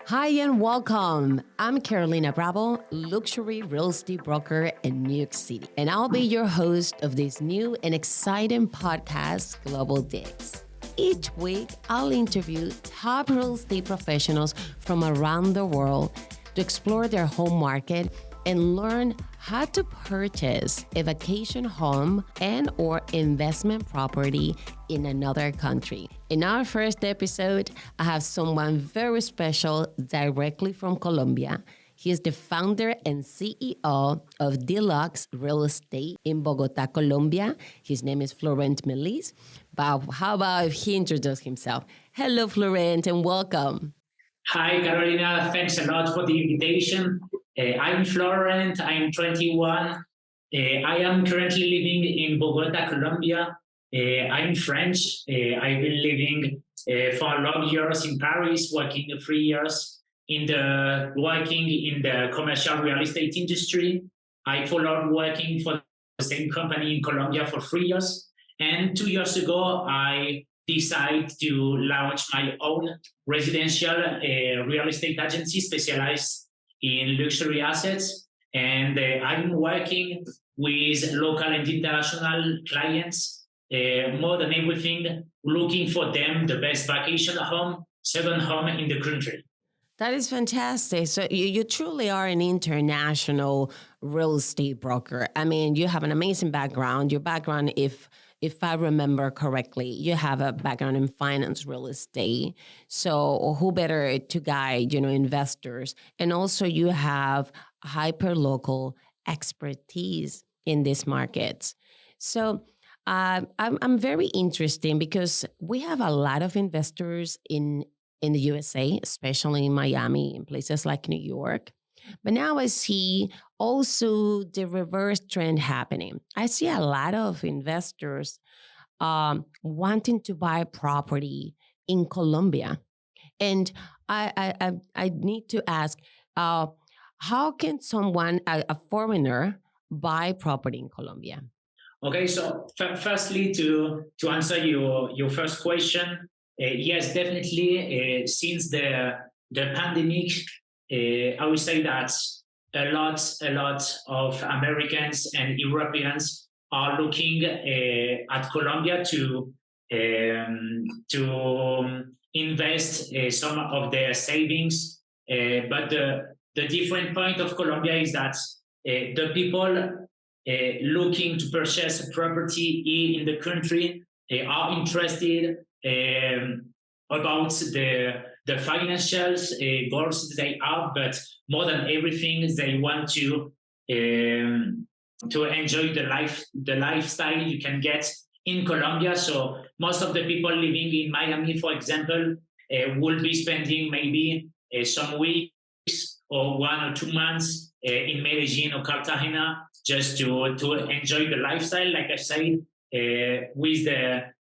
Hi and welcome. I'm Carolina Bravo, luxury real estate broker in New York City, and I'll be your host of this new and exciting podcast, Global DLUXE. Each week, I'll interview top real estate professionals from around the world to explore their home market and learn how to purchase a vacation home and or investment property in another country. In our first episode, I have someone very special directly from Colombia. He is the founder and CEO of DLUXE Real Estate in Bogota, Colombia. His name is Florent Meliz. But how about if he introduces himself? Hello, Florent, and welcome. Hi, Carolina. Thanks a lot for the invitation. I'm Florent. I'm 21. I am currently living in Bogota, Colombia. I'm French. I've been living for long years in Paris, working 3 years working in the commercial real estate industry. I followed working for the same company in Colombia for 3 years. And 2 years ago, I decided to launch my own residential real estate agency specialized in luxury assets. And I'm working with local and international clients, more than everything, looking for them the best vacation home, second home in the country. That is fantastic. So you truly are an international real estate broker. I mean, you have an amazing background. Your background, if I remember correctly, you have a background in finance, real estate. So who better to guide, investors? And also you have hyper local expertise in these markets. So I'm very interested because we have a lot of investors in the USA, especially in Miami, in places like New York. But now I see also the reverse trend happening. I see a lot of investors wanting to buy property in Colombia. And I need to ask, how can someone, a foreigner, buy property in Colombia? Okay, so firstly, to answer your first question, yes, definitely. Since the pandemic, I would say that a lot of Americans and Europeans are looking at Colombia to invest some of their savings. But the different point of Colombia is that the people looking to purchase a property in the country are interested about the financials goals they have, but more than everything, they want to enjoy the lifestyle you can get in Colombia. So most of the people living in Miami, for example, will be spending maybe some weeks or 1 or 2 months in Medellin or Cartagena just to enjoy the lifestyle. Like I said, with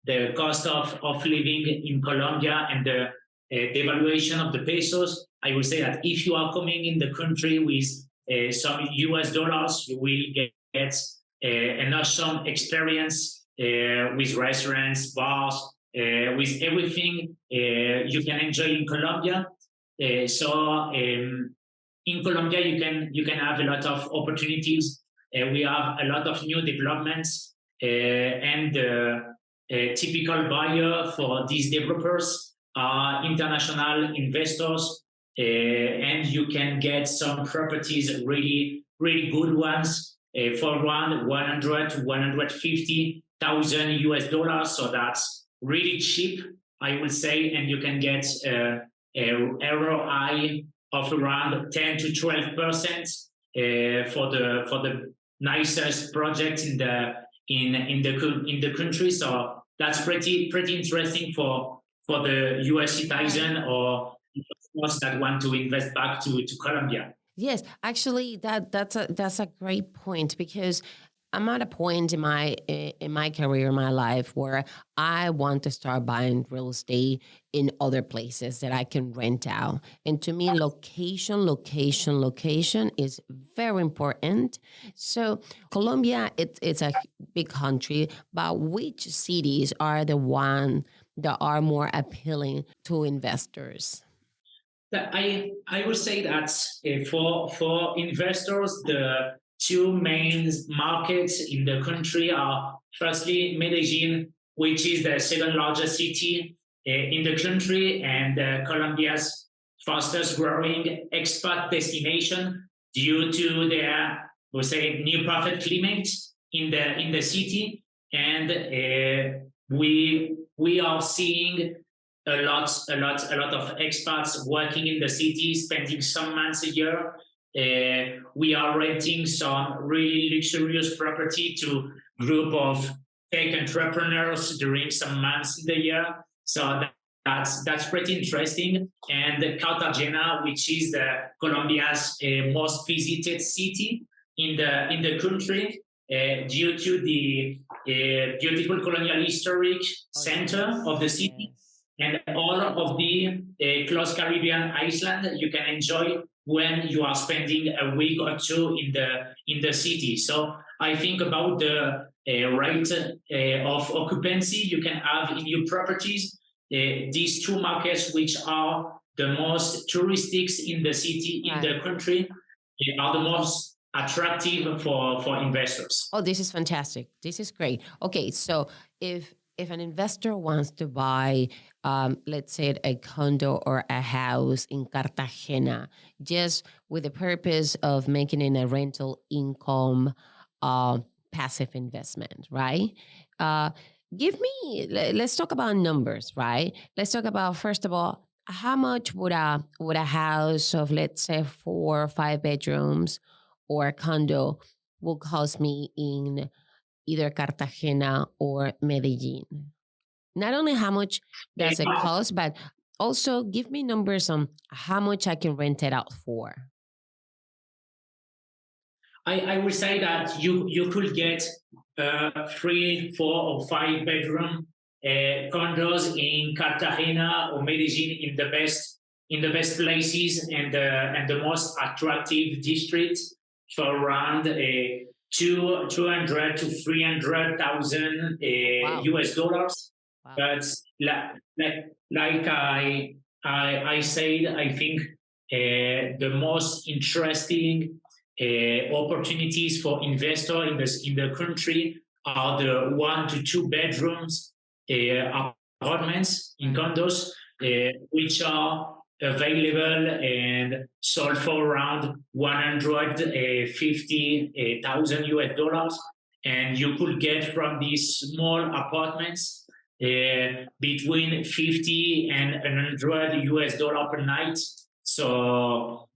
the cost of living in Colombia and the devaluation of the pesos, I would say that if you are coming in the country with some US dollars, you will get an awesome experience with restaurants, bars, with everything you can enjoy in Colombia. In Colombia, you can have a lot of opportunities. We have a lot of new developments, and typical buyer for these developers are international investors, and you can get some properties, really, really good ones, for around 100 to 150,000 US dollars. So that's really cheap, I would say, and you can get a ROI of around 10 to 12% for the nicest projects in the country. So that's pretty interesting for the US citizen or those that want to invest back to Colombia. Yes, actually, that's a great point because I'm at a point in my career, my life, where I want to start buying real estate in other places that I can rent out. And to me, location is very important. So Colombia, it's a big country, but which cities are the one that are more appealing to investors? I would say that for investors, the two main markets in the country are firstly Medellin, which is the second largest city in the country and Colombia's fastest growing expat destination due to their, we say, new perfect climate in the city, and we are seeing a lot of expats working in the city, spending some months a year. We are renting some really luxurious property to group of tech entrepreneurs during some months in the year. So that's pretty interesting. And Cartagena, which is Colombia's most visited city in the country, due to the beautiful colonial historic center of the city Yes. and all of the close Caribbean island you can enjoy when you are spending a week or two in the city. So I think about the rate of occupancy you can have in your properties. These two markets, which are the most touristic in the city, in Right. the country, are the most attractive for investors. Oh, this is fantastic. This is great. Okay, so if an investor wants to buy, let's say, a condo or a house in Cartagena, just with the purpose of making it a rental income, uh, passive investment, right? Uh, let's talk about numbers, right? Let's talk about, first of all, how much would a house of, let's say, 4 or 5 bedrooms or a condo will cost me in either Cartagena or Medellin? Not only how much does it Uh, cost, but also give me numbers on how much I can rent it out for. I would say that you could get 3, 4, or 5 bedroom condos in Cartagena or Medellin in the best places and the most attractive districts for around 200 to 300,000 Oh, wow. US dollars. Wow. But like I said, I think the most interesting opportunities for investor in the country are the 1 to 2 bedrooms apartments in Right. condos, which are available and sold for around 150,000 US dollars. And you could get from these small apartments between 50 and 100 US dollar per night. So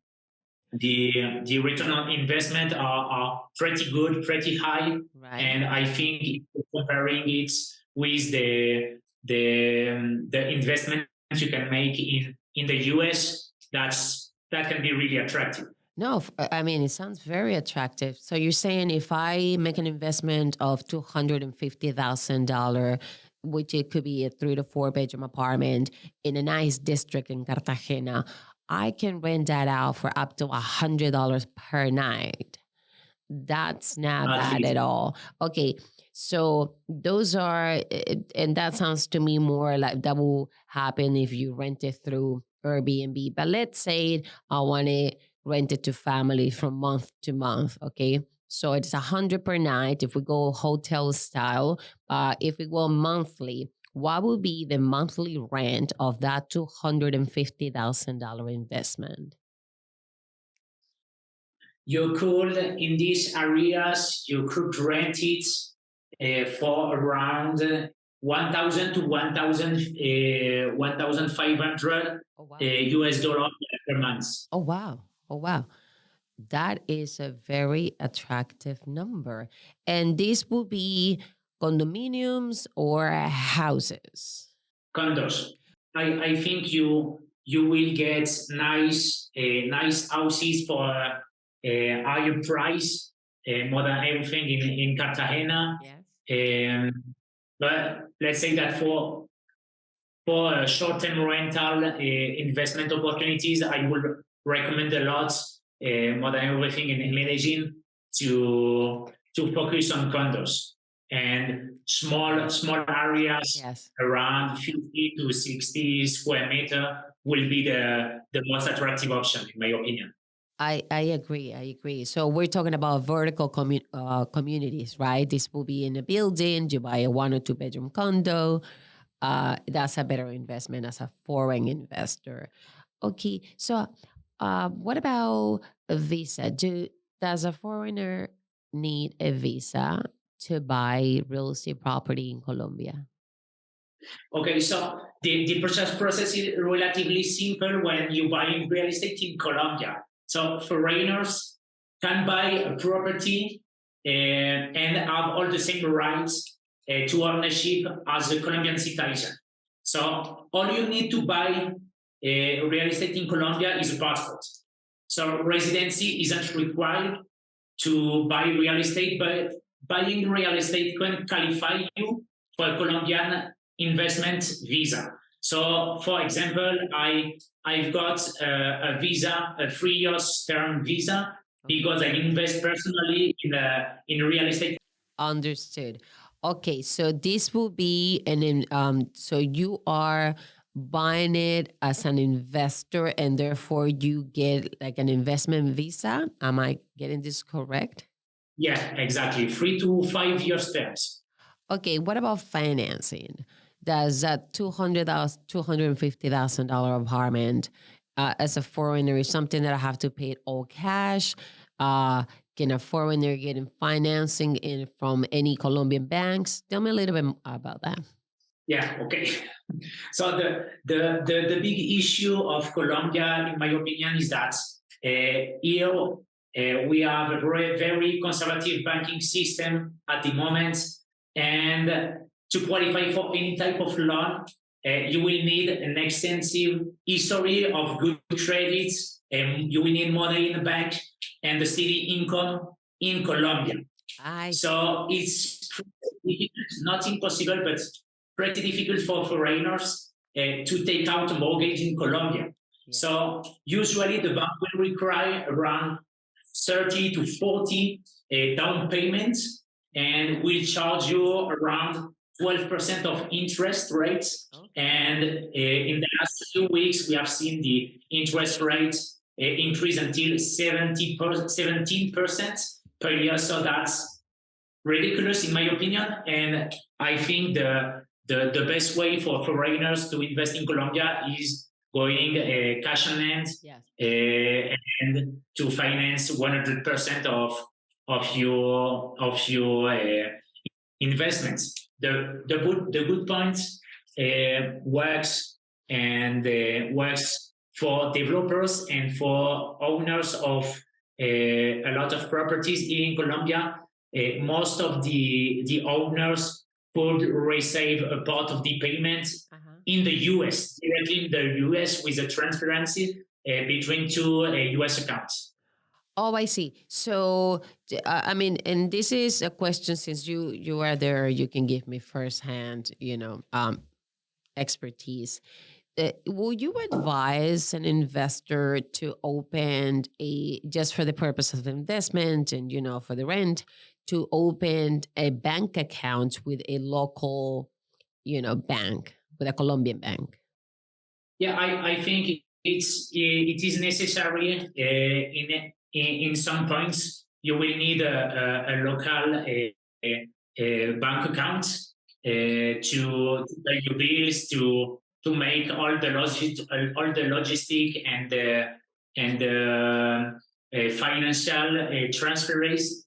the return on investment are pretty good, pretty high, Right. and I think if you're comparing it with the investment you can make in the US, that can be really attractive. No, I mean, it sounds very attractive. So you're saying if I make an investment of $250,000, which it could be a 3 to 4 bedroom apartment in a nice district in Cartagena, I can rent that out for up to $100 per night. That's not At bad at least. all. Okay, so those are, and that sounds to me more like that will happen if you rent it through Airbnb. But let's say I want to rent it to family from month to month. Okay, so it's 100 per night if we go hotel style. If we go monthly, what would be the monthly rent of that $250,000 investment? You could, in these areas, you could rent it for around 1,000 to 1,500 Oh wow! US dollar per month. Oh wow! Oh wow! That is a very attractive number. And this will be condominiums or houses. Condos. I think you will get nice houses for higher price, more than everything in Cartagena. Yes. Um, but let's say that for short-term rental investment opportunities, I would recommend a lot, more than everything in Medellin, to focus on condos and small areas Yes. around 50 to 60 square meter. will be the most attractive option, in my opinion. I agree. I agree. So we're talking about vertical communities, right? This will be in a building. You buy a 1 or 2 bedroom condo. That's a better investment as a foreign investor. Okay. So, what about a visa? Does a foreigner need a visa to buy real estate property in Colombia? Okay, so the purchase process is relatively simple when you buy real estate in Colombia. So foreigners can buy a property and have all the same rights to ownership as a Colombian citizen. So all you need to buy real estate in Colombia is a passport. So residency isn't required to buy real estate, but buying real estate can qualify you for a Colombian investment visa. So, for example, I've got a visa, a 3 years term visa, because I invest personally in real estate. Understood. Okay, so this will be so you are buying it as an investor and therefore you get like an investment visa. Am I getting this correct? Yeah, exactly. 3 to 5 years terms. Okay, what about financing? Does that $250,000 apartment as a foreigner is something that I have to pay it all cash? Uh, can a foreigner get in financing from any Colombian banks? Tell me a little bit about that. Yeah, okay. So the big issue of Colombia, in my opinion, is that here we have a very conservative banking system at the moment, and to qualify for any type of loan, you will need an extensive history of good credits, and you will need money in the bank and the steady income in Colombia. So it's not impossible, but pretty difficult for foreigners to take out a mortgage in Colombia. Yeah. So usually the bank will require around 30 to 40 down payments and will charge you around 12% of interest rates. Okay. And in the last few weeks, we have seen the interest rates increase until 17% per year. So that's ridiculous, in my opinion. And I think the best way for foreigners to invest in Colombia is going cash on hand. Yes. And to finance 100% of your investments. The good point works for developers and for owners of a lot of properties here in Colombia. Most of the owners could receive a part of the payment in the US, directly in the US with a transparency between two US accounts. Oh, I see. So, I mean, and this is a question since you are there, you can give me firsthand, expertise. Will you advise an investor to open just for the purpose of investment and, for the rent, to open a bank account with a local, bank, with a Colombian bank? Yeah, I think it is necessary in some points. You will need a local bank account to pay your bills, to make all the logistic and the financial transferences.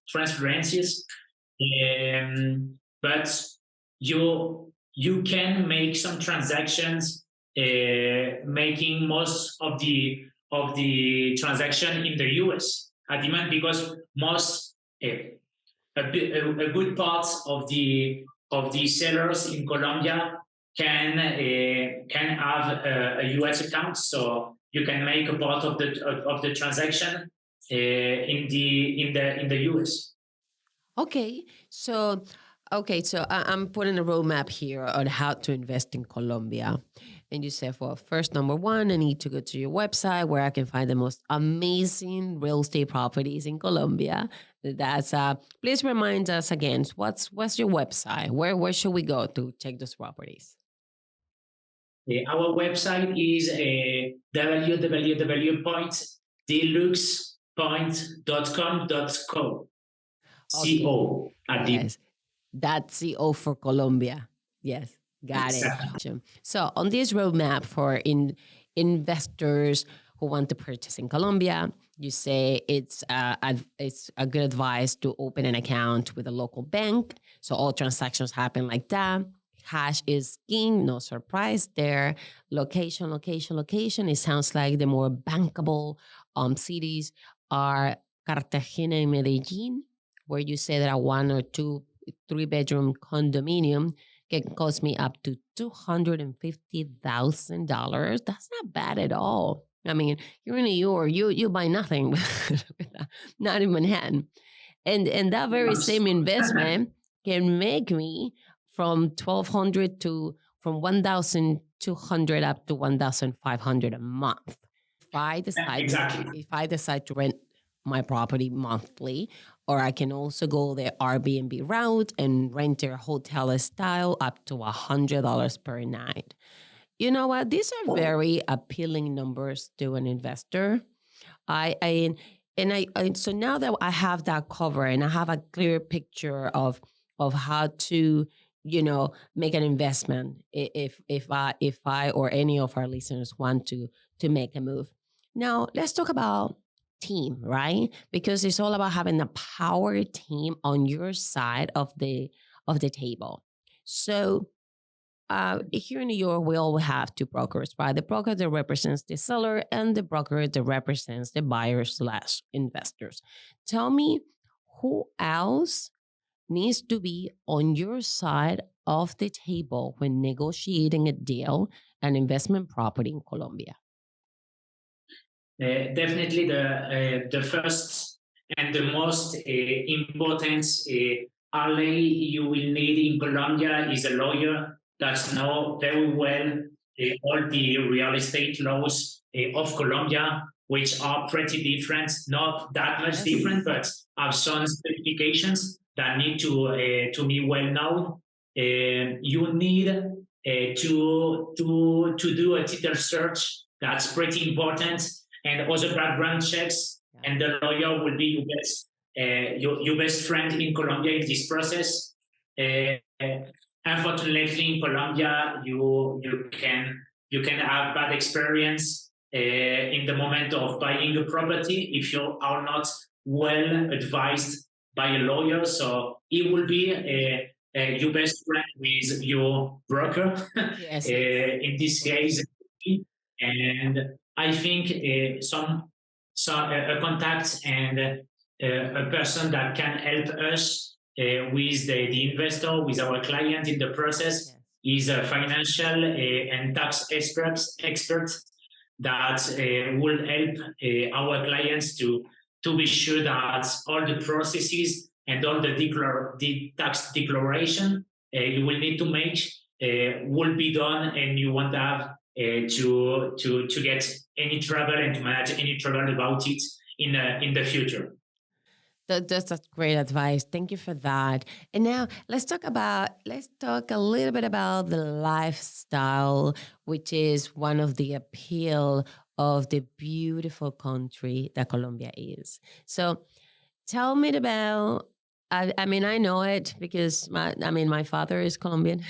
But you can make some transactions, making most of the transaction in the US at the moment, because most a good part of the sellers in Colombia can have a US account, so you can make a part of the transaction in the US. Okay, so I'm putting a roadmap here on how to invest in Colombia. And you said, well, first, number one, I need to go to your website where I can find the most amazing real estate properties in Colombia. That's please remind us again, what's your website? Where should we go to check those properties? Our website is www.deluxepoint.com.co. Okay. CO at the Yes. That's CO for Colombia. Yes. Got it. exactly. So on this roadmap for investors who want to purchase in Colombia, you say it's a good advice to open an account with a local bank. So all transactions happen like that. Cash is king, no surprise there. Location, location, location. It sounds like the more bankable cities are Cartagena and Medellin, where you say that a 1 or 2, 3-bedroom condominium can cost me up to $250,000. That's not bad at all. I mean, you're in New York, you buy nothing, not in Manhattan, and that very same investment can make me from 1,200 to from 1,200 up to 1,500 a month. Exactly. If I decide to rent my property monthly, or I can also go the Airbnb route and rent a hotel style up to $100 per night. You know what? These are very appealing numbers to an investor. So now that I have that cover and I have a clear picture of how to make an investment if I or any of our listeners want to make a move. Now let's talk about team, right? Because it's all about having a power team on your side of the table. So here in New York, we all have two brokers, right? The broker that represents the seller and the broker that represents the buyers/investors. Tell me, who else needs to be on your side of the table when negotiating a deal, an investment property in Colombia? Definitely the first and the most important ally you will need in Colombia is a lawyer that knows very well all the real estate laws of Colombia, which are pretty different, not that much different, but have some specifications that need to be well known. You need to do a title search. That's pretty important, and also background checks. And the lawyer will be your best friend in Colombia in this process. Unfortunately, in Colombia, you can have bad experience in the moment of buying a property if you are not well advised by a lawyer. So it will be your best friend with your broker. Yes. In this case, and I think some a contact and a person that can help us with the investor, with our client in the process, is a financial and tax expert that will help our clients to be sure that all the processes and all the tax declaration you will need to make will be done, and you won't have to get any trouble and to manage any trouble about it in the future. That's great advice. Thank you for that. And now let's talk a little bit about the lifestyle, which is one of the appeal of the beautiful country that Colombia is. So tell me about, I mean, I know it because my father is Colombian.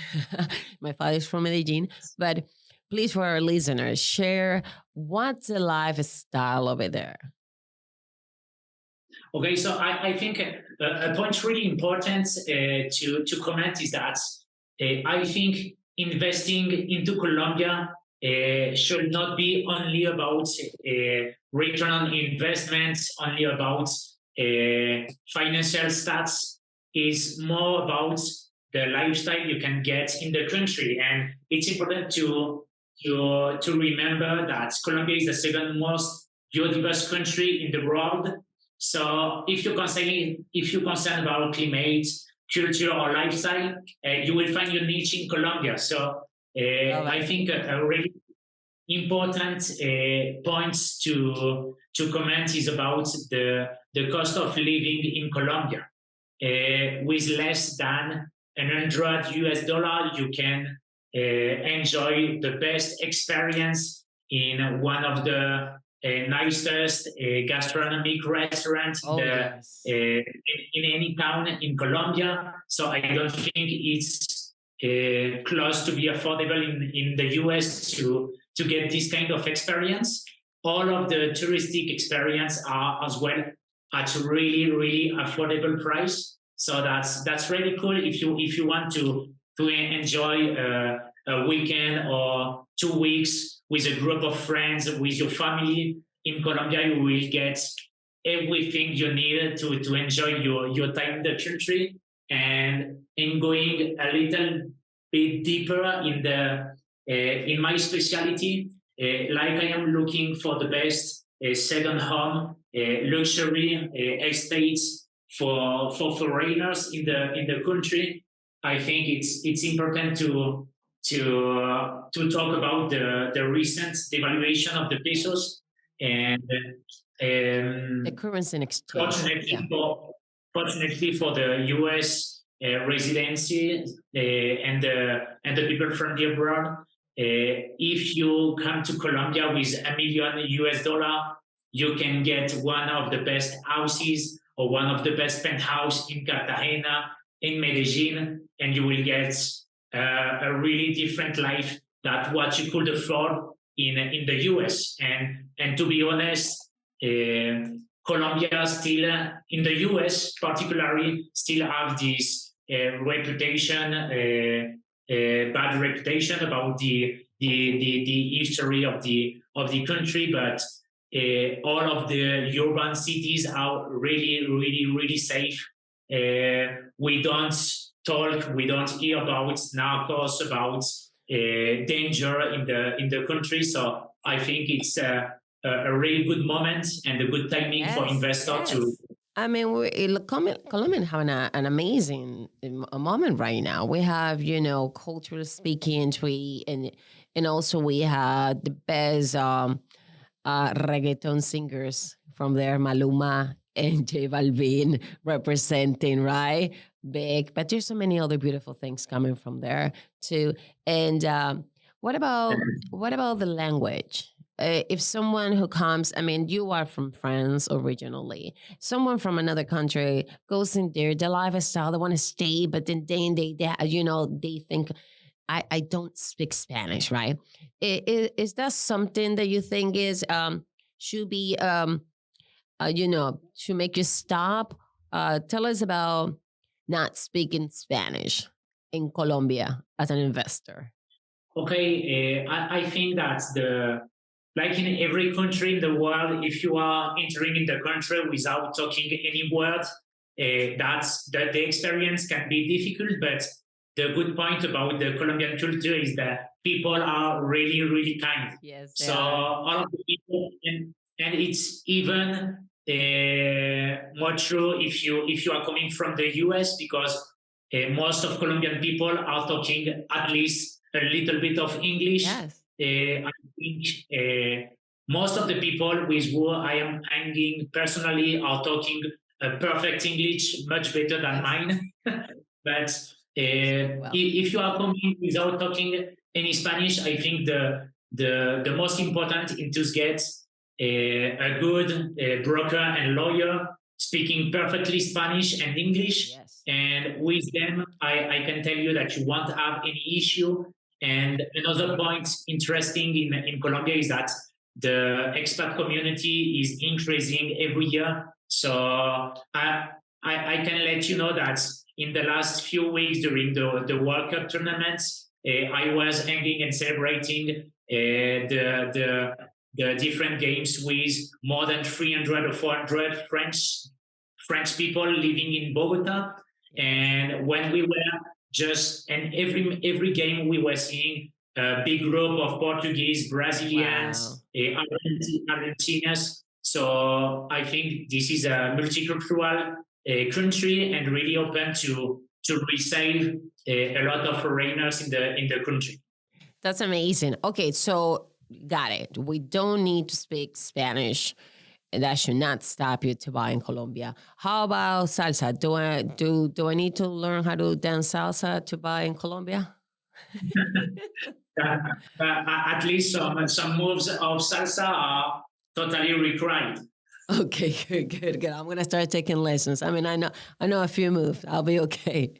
My father is from Medellin, but please, for our listeners, share what's the lifestyle over there. Okay, so I think a point really important to comment is that I think investing into Colombia should not be only about return on investments, only about financial stats. Is more about the lifestyle you can get in the country, and it's important to remember that Colombia is the second most biodiverse country in the world. So if you're concerned about climate, culture, or lifestyle, you will find your niche in Colombia. So I think a really important points to comment is about the cost of living in Colombia. With less than $100, you can enjoy the best experience in one of the nicest gastronomic restaurants Oh, yes. in any town in Colombia. So I don't think it's close to be affordable in the US to get this kind of experience. All of the touristic experience are as well at a really, really affordable price. So that's really cool if you want to enjoy a weekend or 2 weeks with a group of friends, with your family in Colombia. You will get everything you need to enjoy your time in the country. And in going a little bit deeper in my specialty, like I am looking for the best second home luxury estates for foreigners in the country. I think it's important to talk about the recent devaluation of the Yeah. pesos and The currency in exchange. fortunately Yeah. fortunately for the U.S. Residency and the people from the abroad, if you come to Colombia with $1 million, you can get one of the best houses or one of the best penthouse in Cartagena, in Medellin, and you will get a really different life than what you could afford in the US. And to be honest, Colombia still, in the US particularly, still have this reputation, bad reputation about the history of the country, but all of the urban cities are really, really, really safe. We don't hear about narcos, about danger in the country. So I think it's a really good moment and a good timing for Yes, investor to. yes. I mean, Colombia having an amazing a moment right now. We have, culturally speaking, and also we have the best reggaeton singers from there, Maluma and J Balvin representing, right? Big, but there's so many other beautiful things coming from there too. And what about the language? If someone who comes, I mean, you are from France originally. Someone from another country goes in there, the lifestyle, they want to stay, but then they think I don't speak Spanish, right? Is that something that you think is should be to make you stop? Tell us about not speaking Spanish in Colombia as an investor. Okay, I think that like in every country in the world, if you are entering in the country without talking any word, that the experience can be difficult. But the good point about the Colombian culture is that people are really, really kind. Yes, So all of the people, and it's even more true if you are coming from the US, because most of Colombian people are talking at least a little bit of English. Yes. I think most of the people with who I am hanging personally are talking perfect English, much better than mine. But if you are coming without talking any Spanish, I think the most important is to get a good broker and lawyer speaking perfectly Spanish and English. Yes. And with them, I can tell you that you won't have any issue. And another point interesting in Colombia is that the expat community is increasing every year. So I can let you know that in the last few weeks during the World Cup tournaments, I was hanging and celebrating the different games with more than 300 or 400 French people living in Bogota. And when we were and every game we were seeing a big group of Portuguese, Brazilians, Argentinians. So I think this is a multicultural country and really open to receive a lot of foreigners in the country. That's amazing. Okay, so got it. We don't need to speak Spanish. And that should not stop you to buy in Colombia. How about salsa? Do I need to learn how to dance salsa to buy in Colombia? Uh, at least some moves of salsa are totally required. Okay, good. I'm gonna start taking lessons. I mean, I know a few moves. I'll be okay.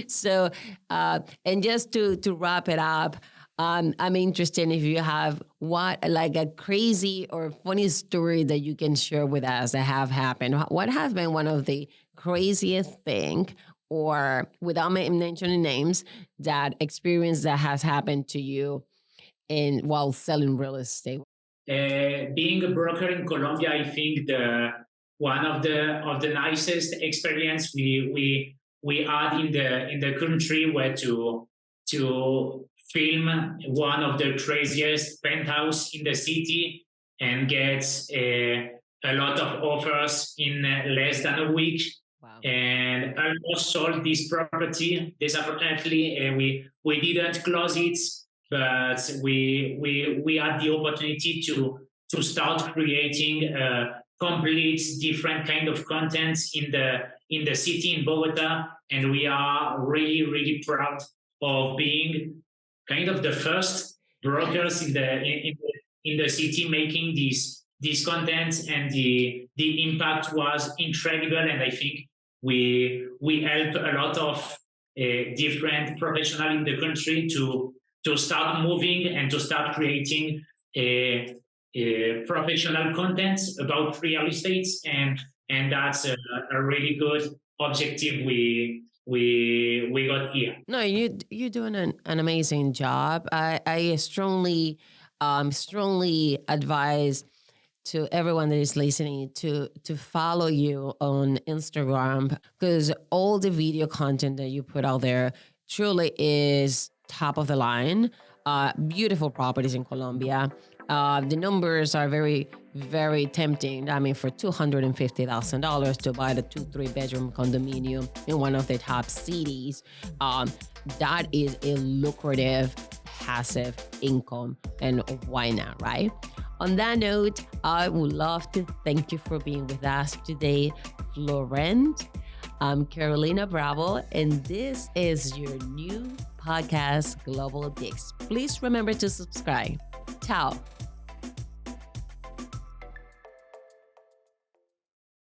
So, and just to wrap it up, I'm interested if you have what like a crazy or funny story that you can share with us that have happened. What has been one of the craziest thing, or without mentioning names, that experience that has happened to you in while selling real estate? Being a broker in Colombia, I think the one of the nicest experience we had in the country were to film one of the craziest penthouse in the city and get a lot of offers in less than a week. Wow. And almost sold this property. Disappointingly, we didn't close it, but we had the opportunity to start creating a complete different kind of content in the city in Bogota, and we are really proud of being kind of the first brokers in the city making these content, and the impact was incredible. And I think we helped a lot of different professionals in the country to start moving and to start creating professional content about real estate, and that's a really good objective we got here. No, you're doing an amazing job. I strongly advise to everyone that is listening to follow you on Instagram, because all the video content that you put out there truly is top of the line. Beautiful properties in Colombia. The numbers are very tempting. I mean, for $250,000 to buy the 2-3 bedroom condominium in one of the top cities, that is a lucrative passive income, and why not, right? On that note, I would love to thank you for being with us today, Florent. I'm Carolina Bravo, and this is your new podcast, Global DLUXE. Please remember to subscribe. Ciao.